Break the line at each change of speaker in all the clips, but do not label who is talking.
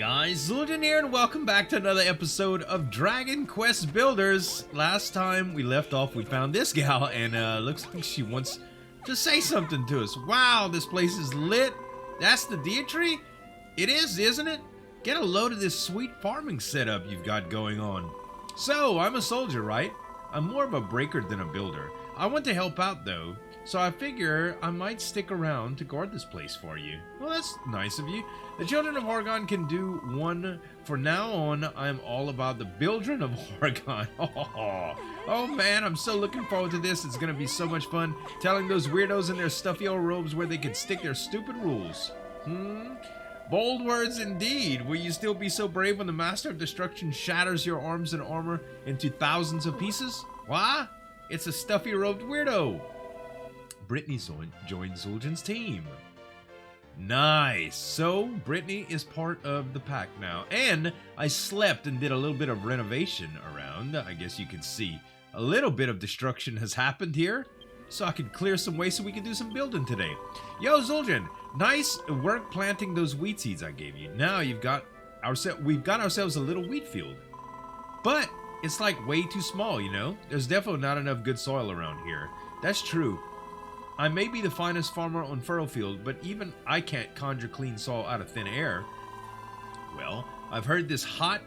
guys, Zueljin here, and welcome back to another episode of Dragon Quest Builders. Last time we left off, we found this gal, and looks like she wants to say something to us. Wow, this place is lit. That's the Deitree? It is, isn't it? Get a load of this sweet farming setup you've got going on. So, I'm a soldier, right? I'm more of a breaker than a builder. I want to help out, though, so I figure I might stick around to guard this place for you. Well, that's nice of you. The children of Oregon can do one. For now on, I'm all about the children of Oregon. Oh man, I'm so looking forward to this. It's gonna be so much fun telling those weirdos in their stuffy old robes where they can stick their stupid rules. Bold words indeed. Will you still be so brave when the Master of Destruction shatters your arms and armor into thousands of pieces? Why? It's a stuffy robed weirdo. Brittany joined Zueljin's team. Nice. So, Brittany is part of the pack now. And I slept and did a little bit of renovation around. I guess you can see a little bit of destruction has happened here. So I can clear some way so we can do some building today. Yo, Zueljin, nice work planting those wheat seeds I gave you. Now we've got ourselves a little wheat field. But it's like way too small, you know? There's definitely not enough good soil around here. That's true. I may be the finest farmer on Furrowfield, but even I can't conjure clean soil out of thin air. Well, I've heard this hot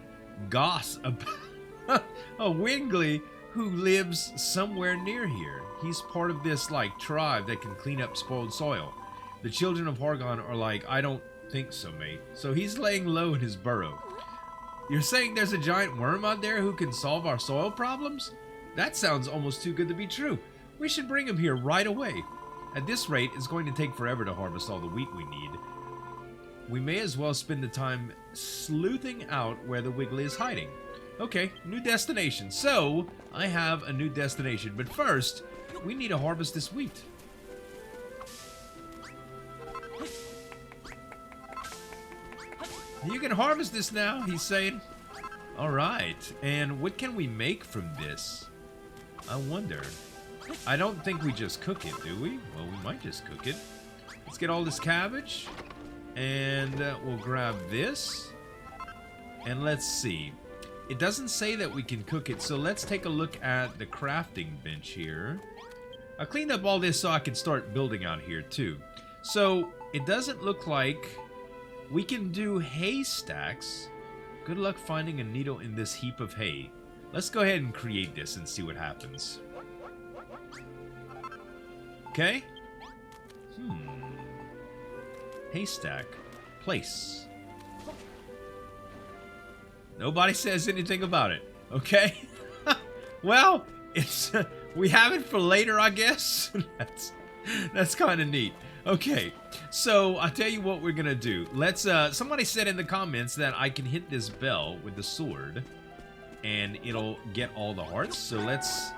goss about a Wingley who lives somewhere near here. He's part of this, like, tribe that can clean up spoiled soil. The children of Oregon are like, I don't think so, mate. So he's laying low in his burrow. You're saying there's a giant worm out there who can solve our soil problems? That sounds almost too good to be true. We should bring him here right away. At this rate, it's going to take forever to harvest all the wheat we need. We may as well spend the time sleuthing out where the Wiggly is hiding. Okay, new destination. So, I have a new destination, but first, we need to harvest this wheat. You can harvest this now, he's saying. Alright, and what can we make from this? I wonder. I don't think we just cook it, do we? Well, we might just cook it. Let's get all this cabbage. And we'll grab this. And let's see. It doesn't say that we can cook it, so let's take a look at the crafting bench here. I cleaned up all this so I can start building out here, too. So, it doesn't look like we can do hay stacks. Good luck finding a needle in this heap of hay. Let's go ahead and create this and see what happens. Okay. Haystack. Place. Nobody says anything about it. Okay. Well, it's we have it for later, I guess. That's kind of neat. Okay. So, I'll tell you what we're going to do. Let's somebody said in the comments that I can hit this bell with the sword and it'll get all the hearts. So, let's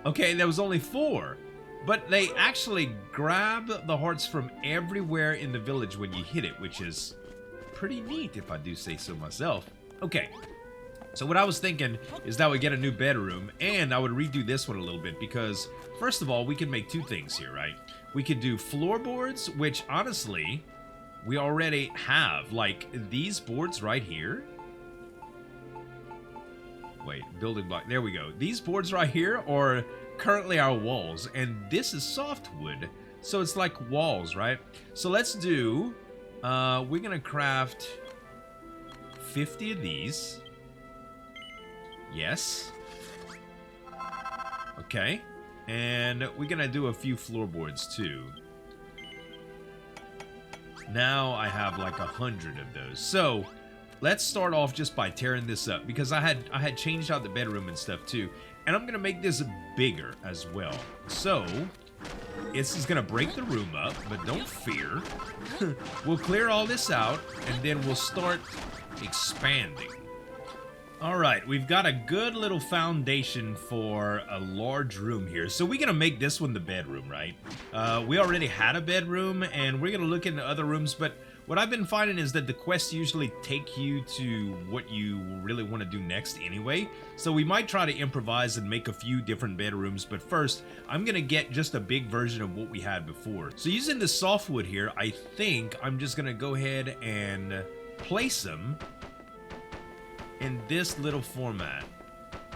okay, there was only 4. But they actually grab the hearts from everywhere in the village when you hit it, which is pretty neat if I do say so myself. Okay, so what I was thinking is that we get a new bedroom, and I would redo this one a little bit because, first of all, we can make 2 things here, right? We could do floorboards, which honestly, we already have. Like, these boards right here. Wait, building block, there we go. These boards right here are currently our walls, and this is softwood, so it's like walls, right? So let's do we're gonna craft 50 of these. Yes. Okay, and we're gonna do a few floorboards too. Now I have like 100 of those. So let's start off just by tearing this up because I had changed out the bedroom and stuff too. And I'm going to make this bigger as well. So, this is going to break the room up, but don't fear. We'll clear all this out, and then we'll start expanding. Alright, we've got a good little foundation for a large room here. So we're going to make this one the bedroom, right? We already had a bedroom, and we're going to look into other rooms, but what I've been finding is that the quests usually take you to what you really want to do next anyway. So we might try to improvise and make a few different bedrooms, but first, I'm going to get just a big version of what we had before. So using the softwood here, I think I'm just going to go ahead and place them in this little format.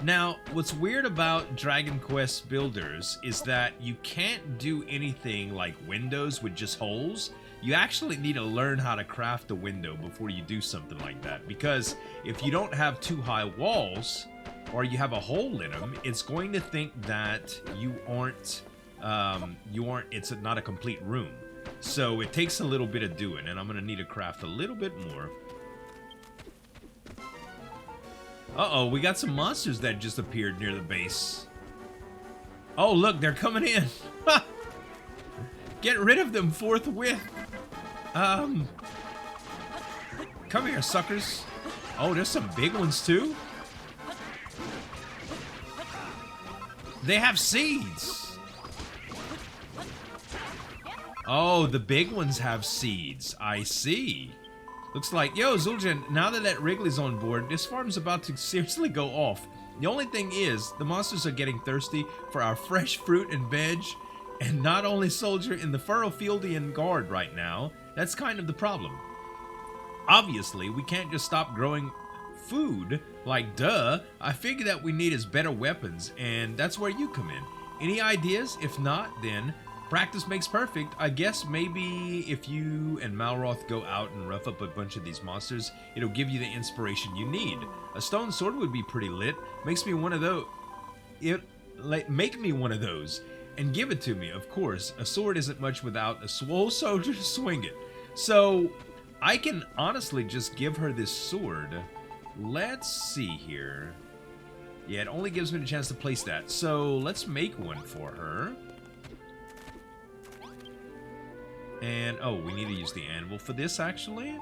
Now, what's weird about Dragon Quest Builders is that you can't do anything like windows with just holes. You actually need to learn how to craft a window before you do something like that, because if you don't have too high walls or you have a hole in them, it's going to think that you aren't it's not a complete room. So it takes a little bit of doing, and I'm gonna need to craft a little bit more. Uh-oh, we got some monsters that just appeared near the base. Oh, look, they're coming in. Get rid of them forthwith. Come here, suckers. Oh, there's some big ones, too. They have seeds. Oh, the big ones have seeds. I see. Looks like, yo, Zueljin, now that Wrigley's on board, this farm's about to seriously go off. The only thing is, the monsters are getting thirsty for our fresh fruit and veg, and not only soldier in the Furrofieldian guard right now. That's kind of the problem. Obviously, we can't just stop growing food, like duh. I figure that we need is better weapons, and that's where you come in. Any ideas? If not, then practice makes perfect. I guess maybe if you and Malroth go out and rough up a bunch of these monsters, it'll give you the inspiration you need. A stone sword would be pretty lit. Makes me one of those. Make me one of those and give it to me, of course. A sword isn't much without a swole soldier to swing it. So I can honestly just give her this sword. Let's see here. Yeah, it only gives me the chance to place that. So let's make one for her. And, oh, we need to use the anvil for this, actually.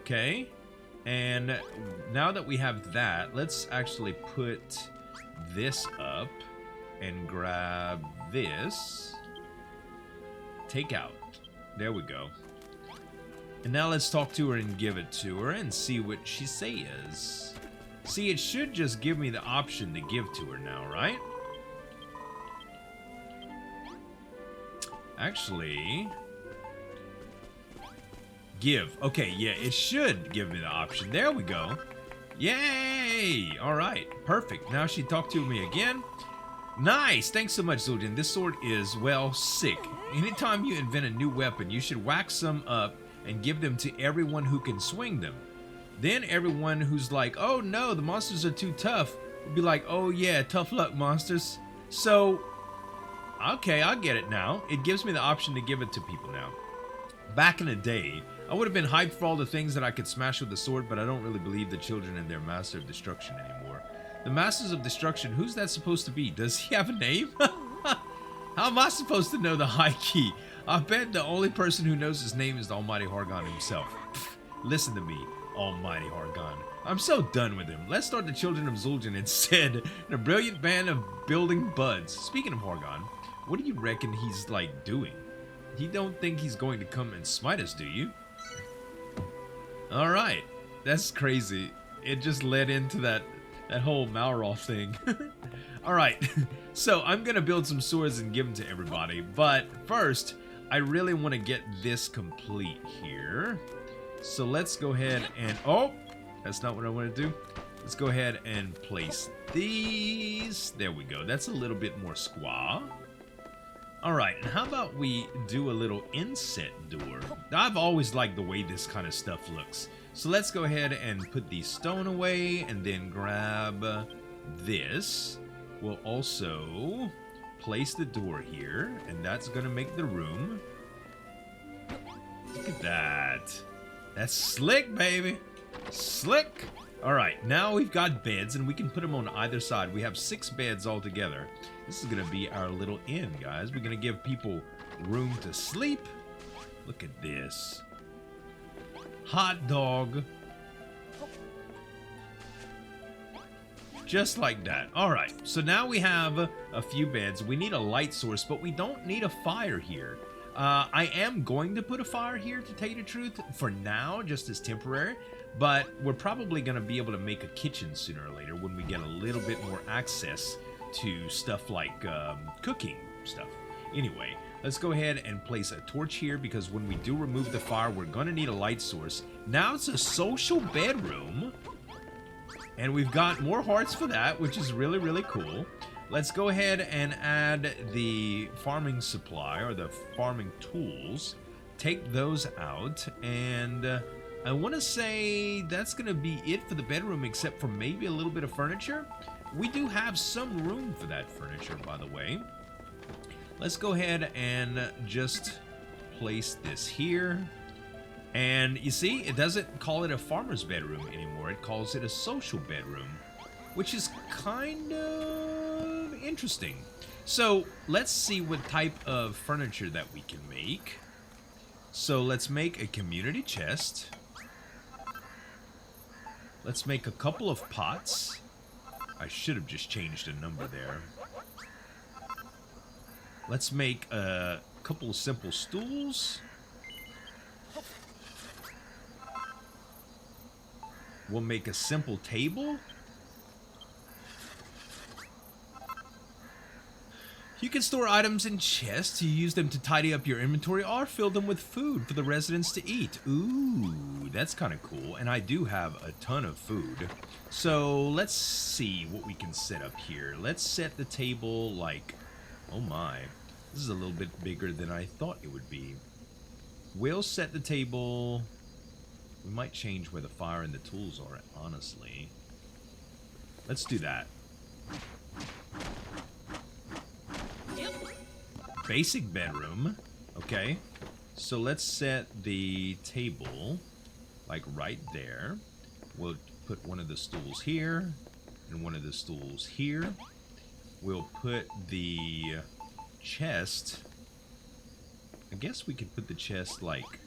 Okay. And now that we have that, let's actually put this up and grab this. Take out. There we go. And now let's talk to her and give it to her and see what she says. See, it should just give me the option to give to her now, right? Actually, give. Okay, yeah, it should give me the option. There we go. Yay! All right, perfect. Now she talked to me again. Nice. Thanks so much, Zueljin. This sword is, well, sick. Anytime you invent a new weapon, you should wax some up and give them to everyone who can swing them. Then everyone who's like, oh no, the monsters are too tough, will be like, oh yeah, tough luck, monsters. So, okay, I get it now. It gives me the option to give it to people now. Back in the day, I would have been hyped for all the things that I could smash with the sword, but I don't really believe the children in their Master of Destruction anymore. The Masters of Destruction, who's that supposed to be? Does he have a name? How am I supposed to know the high key? I bet the only person who knows his name is the Almighty Hargon himself. Pfft, listen to me, Almighty Hargon. I'm so done with him. Let's start the Children of Zueljin instead, in a brilliant band of building buds. Speaking of Hargon, what do you reckon he's, like, doing? You don't think he's going to come and smite us, do you? Alright, that's crazy. It just led into that whole Malroth thing. Alright, so I'm gonna build some swords and give them to everybody, but first, I really want to get this complete here. So let's go ahead and, oh, that's not what I want to do. Let's go ahead and place these. There we go. That's a little bit more squaw. Alright, and how about we do a little inset door? I've always liked the way this kind of stuff looks. So let's go ahead and put the stone away and then grab this. We'll also place the door here, and that's going to make the room. Look at that. That's slick, baby. Slick. Alright, now we've got beds, and we can put them on either side. We have 6 beds altogether. This is going to be our little inn, guys. We're going to give people room to sleep. Look at this. Hot dog. Just like that. Alright, so now we have a few beds. We need a light source, but we don't need a fire here. I am going to put a fire here, to tell you the truth, for now, just as temporary. But we're probably going to be able to make a kitchen sooner or later when we get a little bit more access to stuff like cooking stuff. Anyway, let's go ahead and place a torch here because when we do remove the fire, we're going to need a light source. Now it's a social bedroom. And we've got more hearts for that, which is really, really cool. Let's go ahead and add the farming supply or the farming tools. Take those out. And I want to say that's going to be it for the bedroom except for maybe a little bit of furniture. We do have some room for that furniture, by the way. Let's go ahead and just place this here. And you see, it doesn't call it a farmer's bedroom anymore. It calls it a social bedroom, which is kind of interesting. So let's see what type of furniture that we can make. So let's make a community chest. Let's make a couple of pots. I should have just changed a number there. Let's make a couple of simple stools. We'll make a simple table. You can store items in chests. You use them to tidy up your inventory or fill them with food for the residents to eat. Ooh, that's kind of cool. And I do have a ton of food. So let's see what we can set up here. Let's set the table like, oh my, this is a little bit bigger than I thought it would be. We'll set the table. We might change where the fire and the tools are, honestly. Let's do that. Basic bedroom. Okay. So let's set the table, like right there. We'll put one of the stools here, and one of the stools here. We'll put the chest. I guess we could put the chest, like,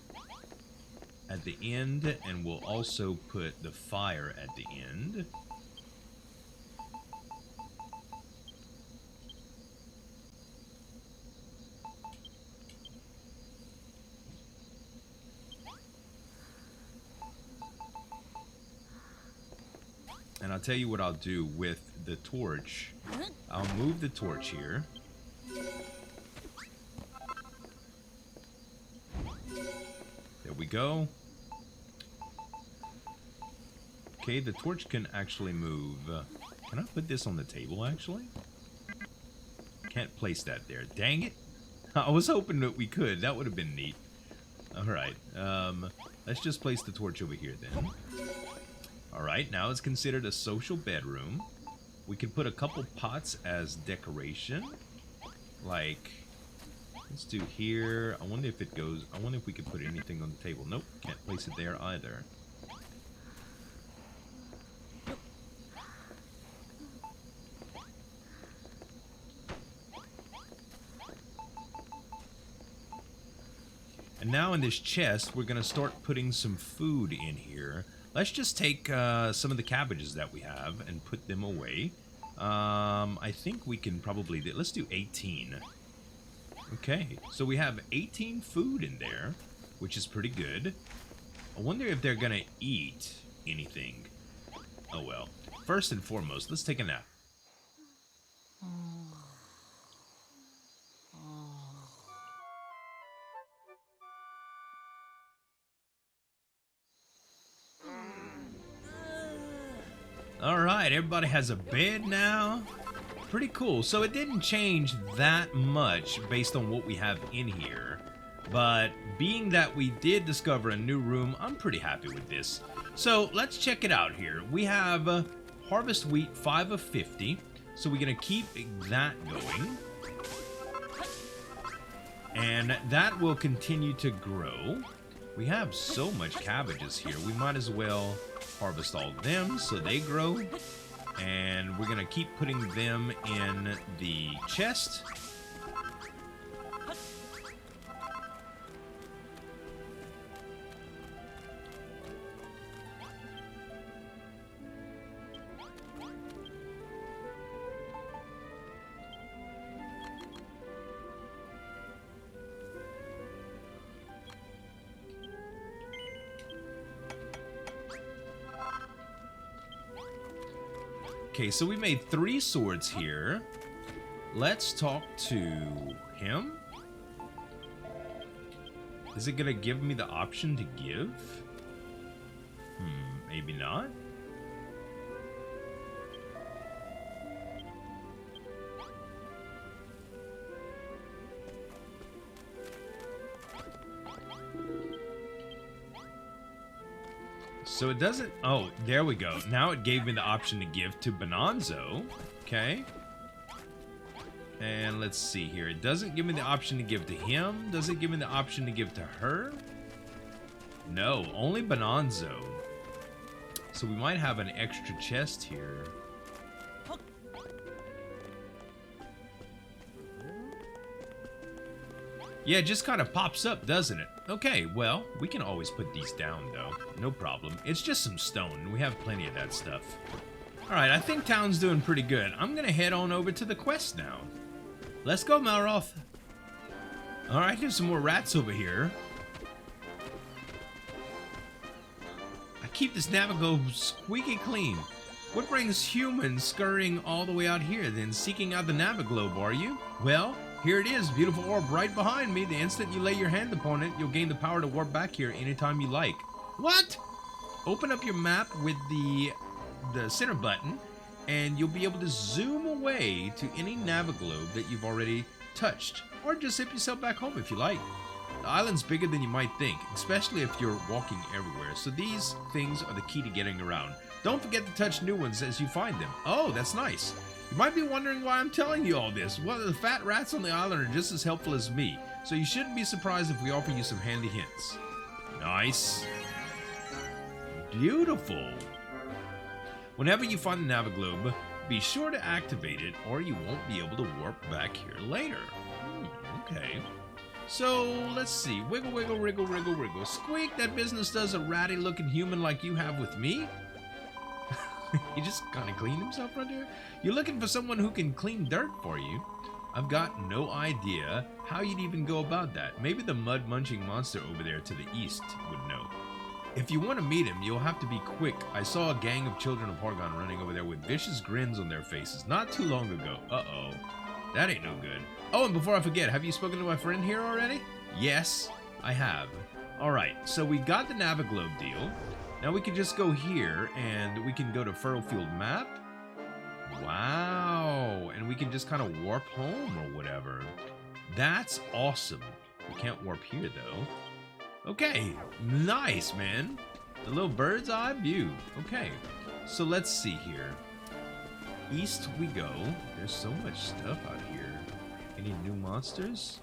at the end, and we'll also put the fire at the end. And I'll tell you what I'll do with the torch. I'll move the torch here. There we go. Okay, the torch can actually move. Can I put this on the table, actually? Can't place that there. Dang it. I was hoping that we could. That would have been neat. Alright. Let's just place the torch over here, then. Alright, now it's considered a social bedroom. We can put a couple pots as decoration. Like, let's do here. I wonder if it goes... I wonder if we could put anything on the table. Nope, can't place it there either. And now in this chest, we're going to start putting some food in here. Let's just take some of the cabbages that we have and put them away. I think we can probably... Let's do 18. Okay, so we have 18 food in there, which is pretty good. I wonder if they're going to eat anything. Oh well. First and foremost, let's take a nap. Alright, everybody has a bed now. Pretty cool. So it didn't change that much based on what we have in here. But being that we did discover a new room, I'm pretty happy with this. So let's check it out here. We have harvest wheat 5 of 50. So we're going to keep that going. And that will continue to grow. We have so much cabbages here. We might as well harvest all of them so they grow. And we're going to keep putting them in the chest. Okay, so we made 3 swords here. Let's talk to Him? Is it gonna give me the option to give? Maybe not. So it doesn't... Oh, there we go. Now it gave me the option to give to Bonanzo. Okay. And let's see here. It doesn't give me the option to give to him. Does it give me the option to give to her? No, only Bonanzo. So we might have an extra chest here. Yeah, it just kind of pops up, doesn't it? Okay, well, we can always put these down, though. No problem. It's just some stone. We have plenty of that stuff. Alright, I think town's doing pretty good. I'm gonna head on over to the quest now. Let's go, Malroth. Alright, there's some more rats over here. I keep this Naviglobe squeaky clean. What brings humans scurrying all the way out here, then seeking out the Naviglobe, are you? Well, here it is, beautiful orb right behind me. The instant you lay your hand upon it, you'll gain the power to warp back here anytime you like. What? Open up your map with the center button, and you'll be able to zoom away to any Naviglobe that you've already touched, or just zip yourself back home if you like. The island's bigger than you might think, especially if you're walking everywhere, so these things are the key to getting around. Don't forget to touch new ones as you find them. Oh, that's nice. You might be wondering why I'm telling you all this. Well, the fat rats on the island are just as helpful as me, so you shouldn't be surprised if we offer you some handy hints. Nice. Beautiful. Whenever you find the Naviglobe, be sure to activate it or you won't be able to warp back here later. Okay. So, let's see. Wiggle, wiggle, wriggle, wriggle, wriggle. Squeak, that business does a ratty looking human like you have with me? He just kind of cleaned himself right there? You're looking for someone who can clean dirt for you? I've got no idea how you'd even go about that. Maybe the mud-munching monster over there to the east would know. If you want to meet him, you'll have to be quick. I saw a gang of children of Horgon running over there with vicious grins on their faces not too long ago. Uh-oh. That ain't no good. Oh, and before I forget, have you spoken to my friend here already? Yes, I have. Alright, so we got the Naviglobe deal. Now we can just go here, and we can go to Furrowfield map. Wow, and we can just kind of warp home or whatever. That's awesome. We can't warp here, though. Okay, nice, man. The little bird's eye view. Okay, so let's see here. East we go. There's so much stuff out here. Any new monsters?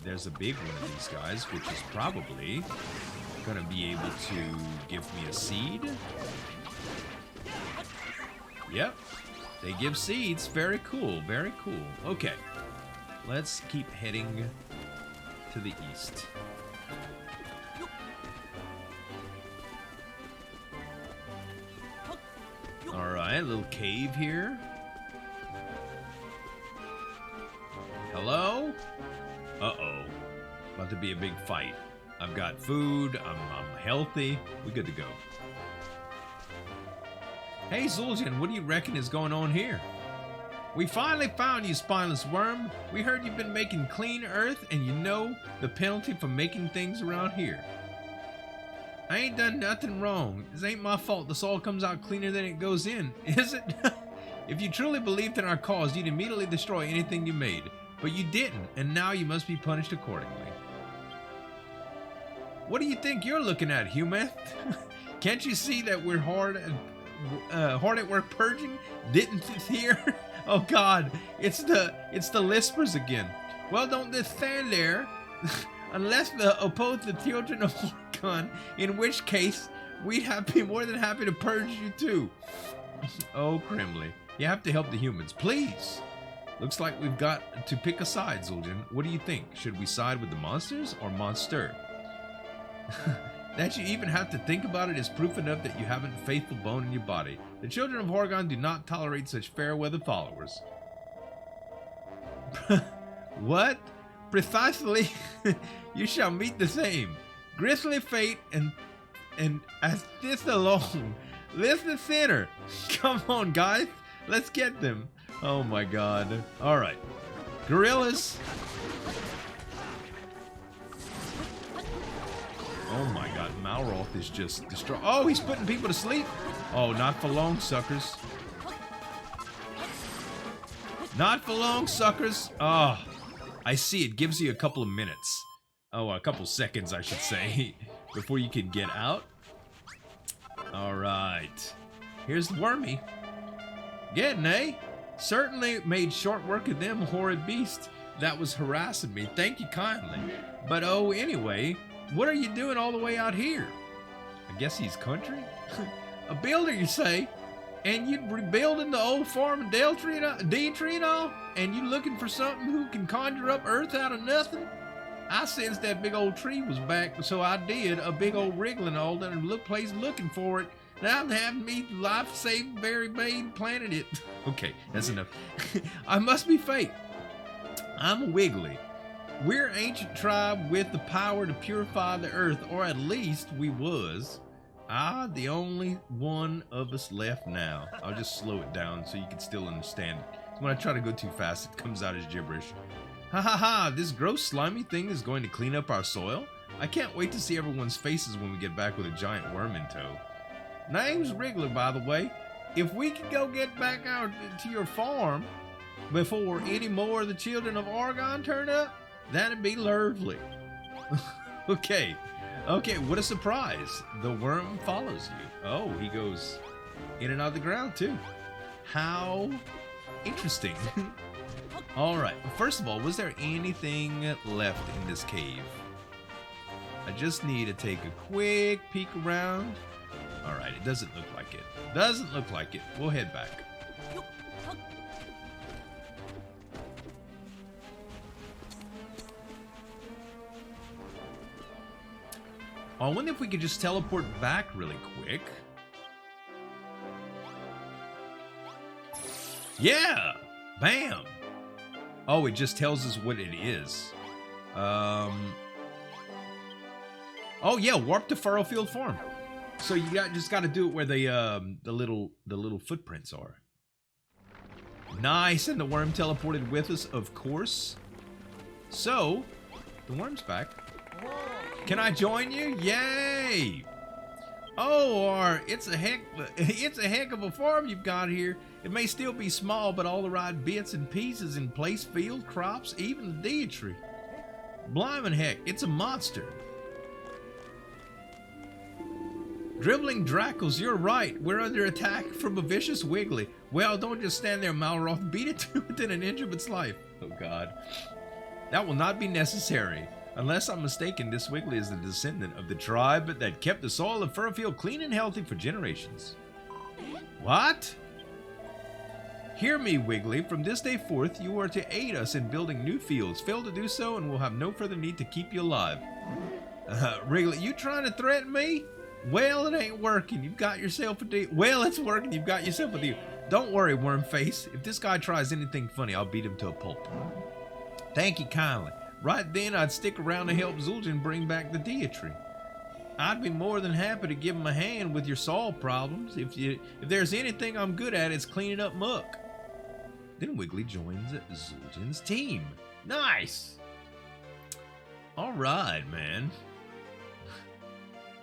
There's a big one of these guys, which is probably gonna be able to give me a seed. Yep, they give seeds. Very cool, very cool. Okay, let's keep heading to the east. Alright, a little cave here. Hello? Uh-oh. About to be a big fight. I've got food, I'm healthy, we good to go. Hey Zueljin, what do you reckon is going on here? We finally found you, spineless worm. We heard you've been making clean earth, and you know the penalty for making things around here. I ain't done nothing wrong. This ain't my fault this all comes out cleaner than it goes in, is it? If you truly believed in our cause, you'd immediately destroy anything you made. But you didn't, and now you must be punished accordingly. What do you think you're looking at, human? Can't you see that we're hard at work purging? Didn't hear? Oh God, it's the lispers again. Well, don't just stand there, unless they oppose the children of Horgon, in which case we'd be more than happy to purge you too. Oh, Crimley, you have to help the humans, please. Looks like we've got to pick a side, Zueljin. What do you think? Should we side with the monsters or monster? That you even have to think about it is proof enough that you haven't a faithful bone in your body. The children of Horgon do not tolerate such fair weather followers. What? Precisely. You shall meet the same grisly fate, and as this alone. Listen, sinner. Come on, guys. Let's get them. Oh my God. All right. Gorillas. Oh my god, Malroth is just destroyed. Oh, he's putting people to sleep. Oh, not for long, suckers. Not for long, suckers. Oh, I see. It gives you a couple of minutes. Oh, a couple seconds, I should say, before you can get out. All right. Here's the wormy. Getting, eh? Certainly made short work of them horrid beasts that was harassing me. Thank you kindly. But oh, anyway, what are you doing all the way out here? I guess he's country? A builder, you say? And you rebuilding the old farm in D-Tree and all? And you looking for something who can conjure up earth out of nothing? I sensed that big old tree was back, so I did a big old wriggling all and look place looking for it. Now I'm having me life-saving berry maid planted it. Okay, that's enough. I must be fake. I'm a Wiggly. We're an ancient tribe with the power to purify the earth, or at least we was. The only one of us left now. I'll just slow it down so you can still understand it. When I try to go too fast, it comes out as gibberish. Ha ha ha, this gross slimy thing is going to clean up our soil? I can't wait to see everyone's faces when we get back with a giant worm in tow. Name's Wriggler, by the way. If we could go get back out to your farm before any more of the children of Oregon turn up, that'd be lovely. Okay, what a surprise. The worm follows you. Oh, he goes in and out of the ground too. How interesting. All right, first of all, was there anything left in this cave? I just need to take a quick peek around. All right, it doesn't look like it. Doesn't look like it. We'll head back. I wonder if we could just teleport back really quick. Yeah! Bam! Oh, it just tells us what it is. Oh yeah, warp to Furrowfield Farm. So you just got to do it where the little footprints are. Nice, and the worm teleported with us, of course. So, the worm's back. Can I join you? Yay! Oh, it's a heck of a farm you've got here. It may still be small, but all the right bits and pieces in place, field, crops, even the D-Tree. Blimey heck, it's a monster. Dribbling Drackles, you're right. We're under attack from a vicious Wiggly. Well, don't just stand there, Malroth. Beat it to within an inch of its life. Oh, God. That will not be necessary. Unless I'm mistaken, this Wiggly is the descendant of the tribe that kept the soil of Furrowfield clean and healthy for generations. What? Hear me, Wiggly. From this day forth, you are to aid us in building new fields. Fail to do so, and we'll have no further need to keep you alive. Wriggly, you trying to threaten me? Well, it ain't working. You've got yourself a deal. Well, it's working. You've got yourself a deal. Don't worry, Wormface. If this guy tries anything funny, I'll beat him to a pulp. Thank you kindly. Right then, I'd stick around to help Zueljin bring back the D-Tree. I'd be more than happy to give him a hand with your soil problems. If there's anything I'm good at, it's cleaning up muck. Then Wiggly joins Zueljin's team. Nice! Alright, man.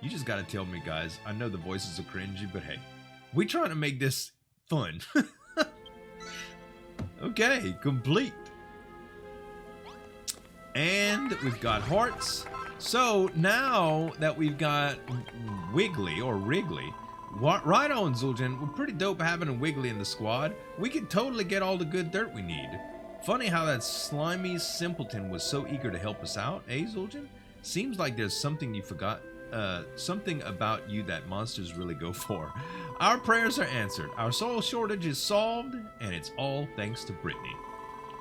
You just gotta tell me, guys. I know the voices are cringy, but hey. We trying to make this fun. Okay, complete. And we've got hearts. So now that we've got Wiggly, or Wriggly, right on, Zueljin, we're pretty dope having a Wiggly in the squad. We can totally get all the good dirt we need. Funny how that slimy simpleton was so eager to help us out, eh, Zueljin? Seems like there's something you forgot. Something about you that monsters really go for. Our prayers are answered. Our soil shortage is solved, and it's all thanks to Brittany.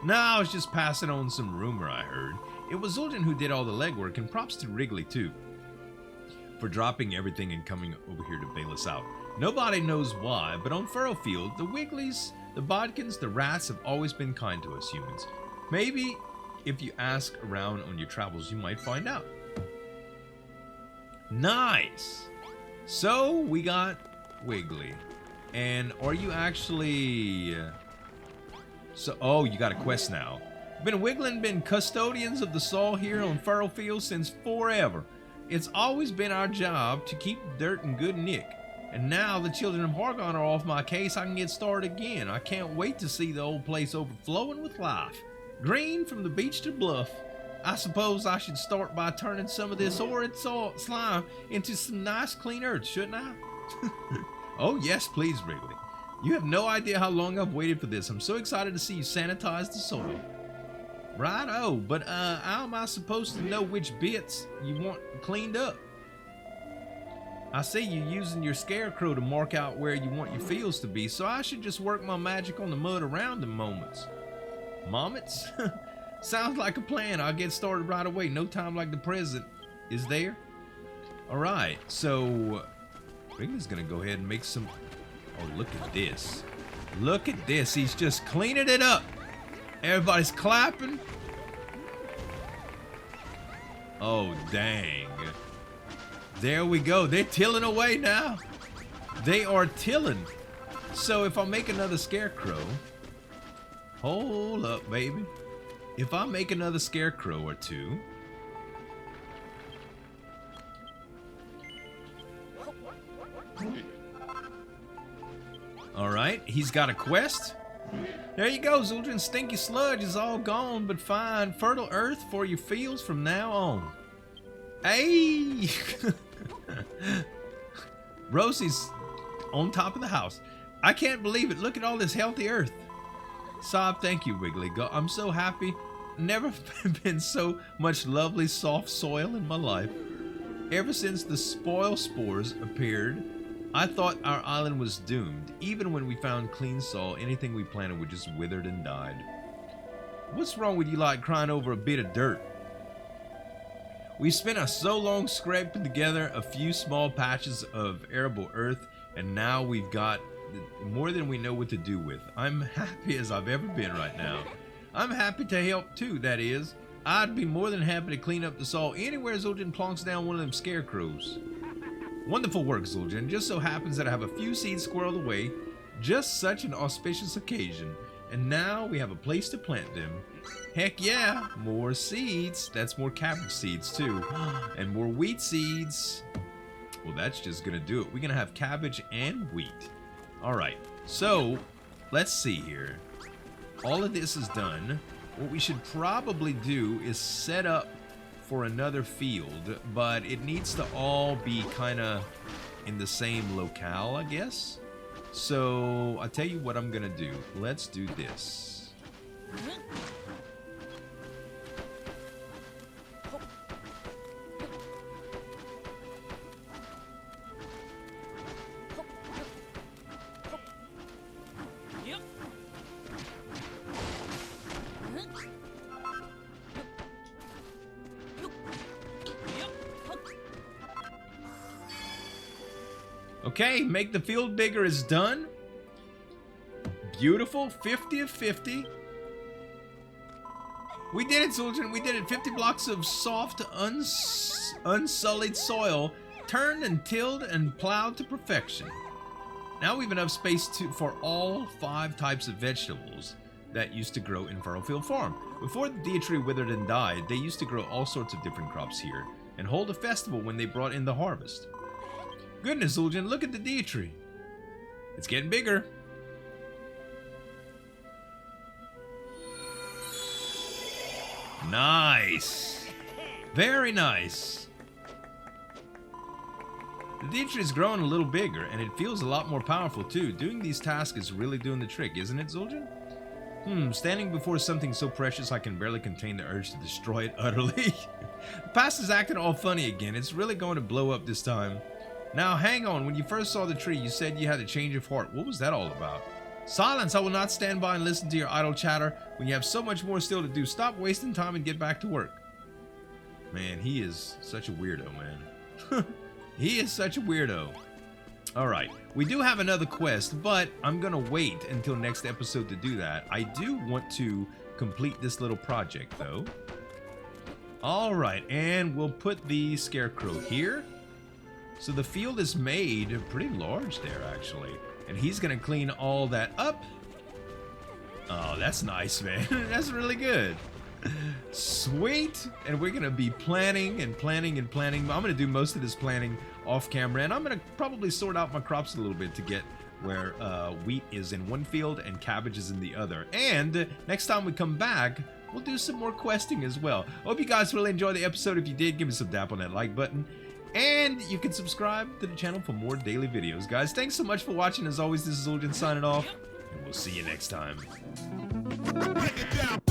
Now I was just passing on some rumor I heard. It was Zueljin who did all the legwork, and props to Wriggly too, for dropping everything and coming over here to bail us out. Nobody knows why, but on Furrowfield, the Wigglies, the Bodkins, the Rats have always been kind to us humans. Maybe if you ask around on your travels, you might find out. Nice! So, we got Wiggly. And are you actually... oh, you got a quest now. Been custodians of the soil here on Furrowfield since forever. It's always been our job to keep dirt in good nick. And now the children of Hargon are off my case, I can get started again. I can't wait to see the old place overflowing with life. Green from the beach to bluff. I suppose I should start by turning some of this horrid slime into some nice clean earth, shouldn't I? Oh yes, please, Wrigley. You have no idea how long I've waited for this. I'm so excited to see you sanitize the soil. Righto, but how am I supposed to know which bits you want cleaned up? I see you using your scarecrow to mark out where you want your fields to be, so I should just work my magic on the mud around them moments. Moments? Sounds like a plan. I'll get started right away. No time like the present. Is there? Alright, so Wrigley's gonna go ahead and make some... Oh, look at this. Look at this. He's just cleaning it up. Everybody's clapping. Oh, dang. There we go. They're tilling away now. They are tilling. So if I make another scarecrow... Hold up, baby. If I make another scarecrow or two... Alright, he's got a quest. There you go, Zueljin. Stinky sludge is all gone, but find fertile earth for your fields from now on. Hey! Rosie's on top of the house. I can't believe it. Look at all this healthy earth. Sob, thank you, Wiggly. I'm so happy. Never been so much lovely soft soil in my life. Ever since the spoil spores appeared, I thought our island was doomed. Even when we found clean soil, anything we planted would just withered and died. What's wrong with you like crying over a bit of dirt? We spent so long scraping together a few small patches of arable earth, and now we've got more than we know what to do with. I'm happy as I've ever been right now. I'm happy to help too, that is. I'd be more than happy to clean up the soil anywhere Zueljin plonks down one of them scarecrows. Wonderful work, Zueljin. Just so happens that I have a few seeds squirreled away. Just such an auspicious occasion. And now we have a place to plant them. Heck yeah, more seeds. That's more cabbage seeds too. And more wheat seeds. Well, that's just gonna do it. We're gonna have cabbage and wheat. Alright, so let's see here. All of this is done. What we should probably do is set up for another field, but it needs to all be kind of in the same locale, I guess. So I'll tell you what I'm gonna do. Let's do this. Okay, make the field bigger is done. Beautiful, 50 of 50. We did it, Zueljin. We did it. 50 blocks of soft, unsullied soil, turned and tilled and plowed to perfection. Now we have enough space for all 5 types of vegetables that used to grow in Furrowfield Farm. Before the deer tree withered and died, they used to grow all sorts of different crops here and hold a festival when they brought in the harvest. Goodness, Zueljin, look at the deer tree. It's getting bigger. Nice. Very nice. The deer tree is growing a little bigger, and it feels a lot more powerful too. Doing these tasks is really doing the trick, isn't it, Zueljin? Standing before something so precious I can barely contain the urge to destroy it utterly. The past is acting all funny again. It's really going to blow up this time. Now, hang on. When you first saw the tree, you said you had a change of heart. What was that all about? Silence! I will not stand by and listen to your idle chatter when you have so much more still to do. Stop wasting time and get back to work. Man, he is such a weirdo, man. He is such a weirdo. Alright, we do have another quest, but I'm gonna wait until next episode to do that. I do want to complete this little project, though. Alright, and we'll put the scarecrow here. So the field is made pretty large there, actually. And he's going to clean all that up. Oh, that's nice, man. That's really good. Sweet. And we're gonna be planning and planning and planning. I'm gonna do most of this planning off camera, and I'm gonna probably sort out my crops a little bit to get where wheat is in one field and cabbage is in the other. And next time we come back, we'll do some more questing as well. Hope you guys really enjoyed the episode. If you did, give me some tap on that like button. And you can subscribe to the channel for more daily videos. Guys, thanks so much for watching. As always, this is Zueljin signing off, and we'll see you next time. Break it down.